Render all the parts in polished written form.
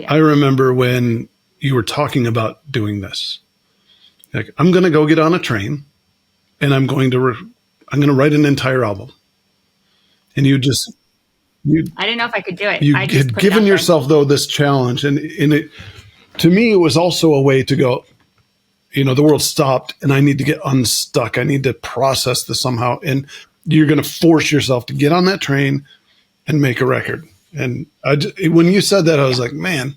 I remember when you were talking about doing this, like, I'm going to go get on a train and I'm going to write an entire album. And I didn't know if I could do it. You I just had given yourself though this challenge, and it, to me, it was also a way to go, the world stopped and I need to get unstuck. I need to process this somehow. And you're going to force yourself to get on that train and make a record. And when you said that, I was like, man,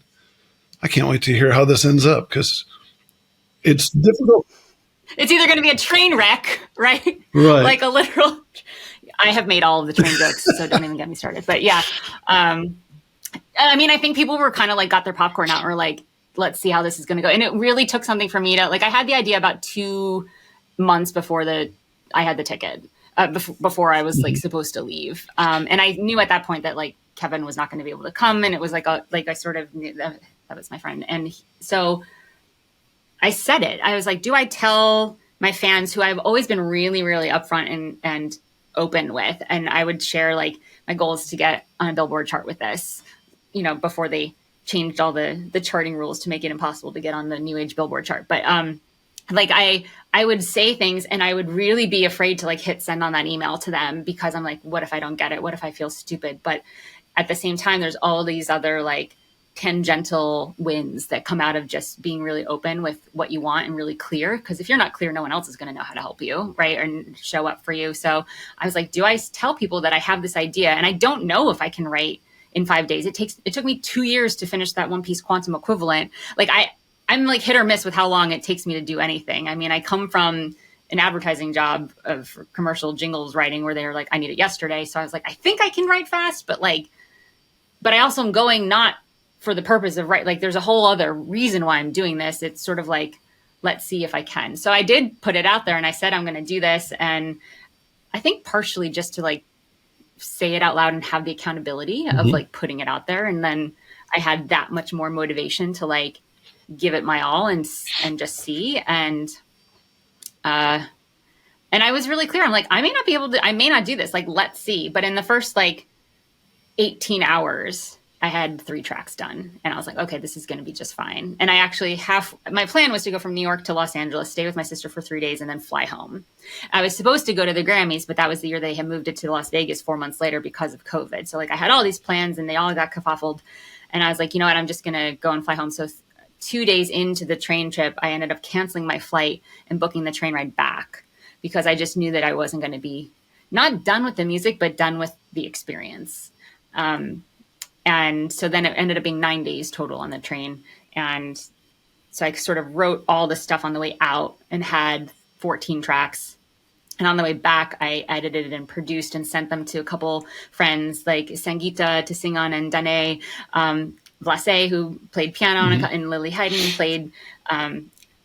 I can't wait to hear how this ends up, because it's difficult. It's either going to be a train wreck, right? Right. Like a literal, I have made all of the train jokes, so don't even get me started. But yeah, I mean, I think people were kind of like got their popcorn out and were like, let's see how this is going to go. And it really took something for me to, like, I had the idea about 2 months before I had the ticket, before I was like supposed to leave. And I knew at that point that like Kevin was not going to be able to come. And it was like I sort of knew that was my friend. And so I said it. I was like, do I tell my fans, who I've always been really, really upfront and open with, and I would share like my goal is to get on a Billboard chart with this, before they changed all the charting rules to make it impossible to get on the New Age Billboard chart. But like I would say things, and I would really be afraid to like hit send on that email to them, because I'm like, what if I don't get it? What if I feel stupid? But at the same time, there's all these other like tangential wins that come out of just being really open with what you want and really clear. Because if you're not clear, no one else is going to know how to help you, right? Or show up for you. So I was like, do I tell people that I have this idea and I don't know if I can write in 5 days? It took me 2 years to finish that One Piece Quantum Equivalent. Like I'm like hit or miss with how long it takes me to do anything. I mean, I come from an advertising job of commercial jingles writing where they were like, I need it yesterday. So I was like, I think I can write fast, but I also am going not for the purpose of like, there's a whole other reason why I'm doing this. It's sort of like, let's see if I can. So I did put it out there and I said, I'm going to do this. And I think partially just to like say it out loud and have the accountability of like putting it out there. And then I had that much more motivation to like give it my all and just see. And I was really clear. I'm like, I may not do this. Like, let's see. But in the first like 18 hours, I had 3 tracks done and I was like, okay, this is going to be just fine. And I actually my plan was to go from New York to Los Angeles, stay with my sister for 3 days and then fly home. I was supposed to go to the Grammys, but that was the year they had moved it to Las Vegas 4 months later because of COVID. So like I had all these plans and they all got kerfuffled. And I was like, you know what, I'm just going to go and fly home. So 2 days into the train trip, I ended up canceling my flight and booking the train ride back, because I just knew that I wasn't going to be not done with the music, but done with the experience. And so then it ended up being 9 days total on the train. And so I sort of wrote all the stuff on the way out and had 14 tracks. And on the way back, I edited and produced and sent them to a couple friends like Sangeeta to sing on, and Danae Vlase, who played piano, and Lily Hayden played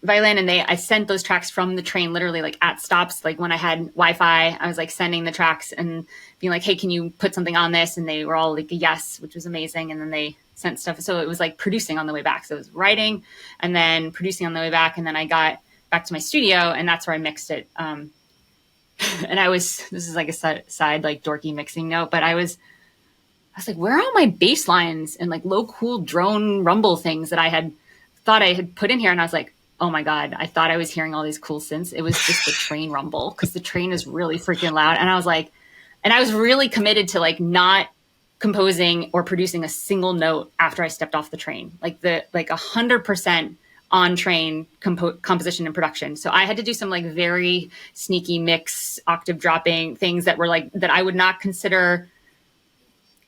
violin. And I sent those tracks from the train, literally like at stops. Like when I had Wi-Fi, I was like sending the tracks and being like, hey, can you put something on this? And they were all like, yes, which was amazing. And then they sent stuff. So it was like producing on the way back. So it was writing and then producing on the way back. And then I got back to my studio and that's where I mixed it. And this is like a side, like dorky mixing note, but I was like, where are all my bass lines and like low cool drone rumble things that I had thought I had put in here? And I was like, oh my God, I thought I was hearing all these cool synths. It was just the train rumble, because the train is really freaking loud. And I was like, and I was really committed to like not composing or producing a single note after I stepped off the train, like 100% on train composition and production. So I had to do some like very sneaky mix, octave dropping things that were like, that I would not consider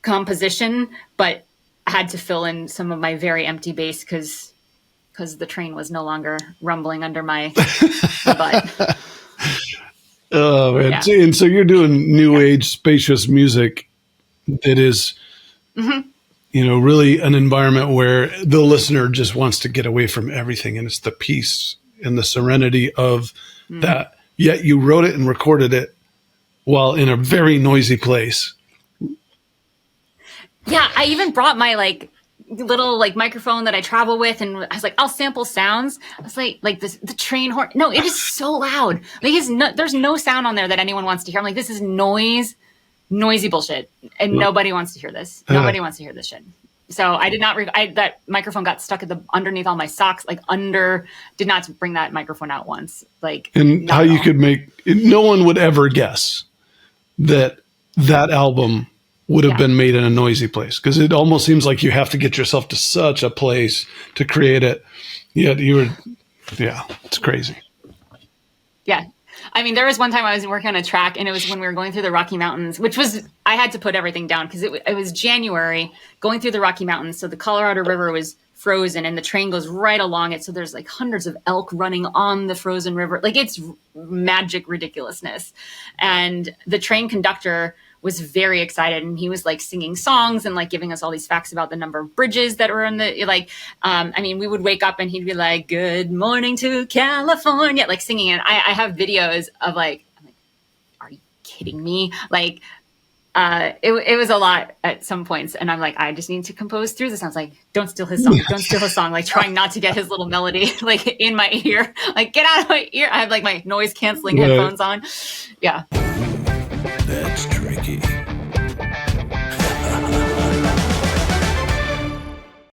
composition, but I had to fill in some of my very empty bass because the train was no longer rumbling under my butt. Oh, man. Yeah. And so you're doing new age spacious music that is, really an environment where the listener just wants to get away from everything. And it's the peace and the serenity of that. Yet you wrote it and recorded it while in a very noisy place. Yeah. I even brought my like little like microphone that I travel with, and I was like, I'll sample sounds. I was like this, the train horn. No, it is so loud. Like there's no sound on there that anyone wants to hear. I'm like, this is noisy bullshit, and nobody wants to hear this. Nobody wants to hear this shit. So I did not, that microphone got stuck at underneath all my socks, like did not bring that microphone out once. Like, and how you could no one would ever guess that album would have been made in a noisy place, because it almost seems like you have to get yourself to such a place to create it. It's crazy. Yeah. I mean, there was one time I was working on a track, and it was when we were going through the Rocky Mountains, which was, I had to put everything down because it was January, going through the Rocky Mountains. So the Colorado River was frozen and the train goes right along it. So there's like hundreds of elk running on the frozen river. Like, it's magic ridiculousness. And the train conductor was very excited, and he was like singing songs and like giving us all these facts about the number of bridges that were in the, like, I mean, we would wake up and he'd be like, "Good morning to California," like singing. And I have videos of like, I'm like, are you kidding me? Like, it was a lot at some points, and I'm like, I just need to compose through this. I was like, don't steal his song, don't steal his song. Like, trying not to get his little melody like in my ear, like, get out of my ear. I have like my noise canceling headphones on. Yeah. That's tricky.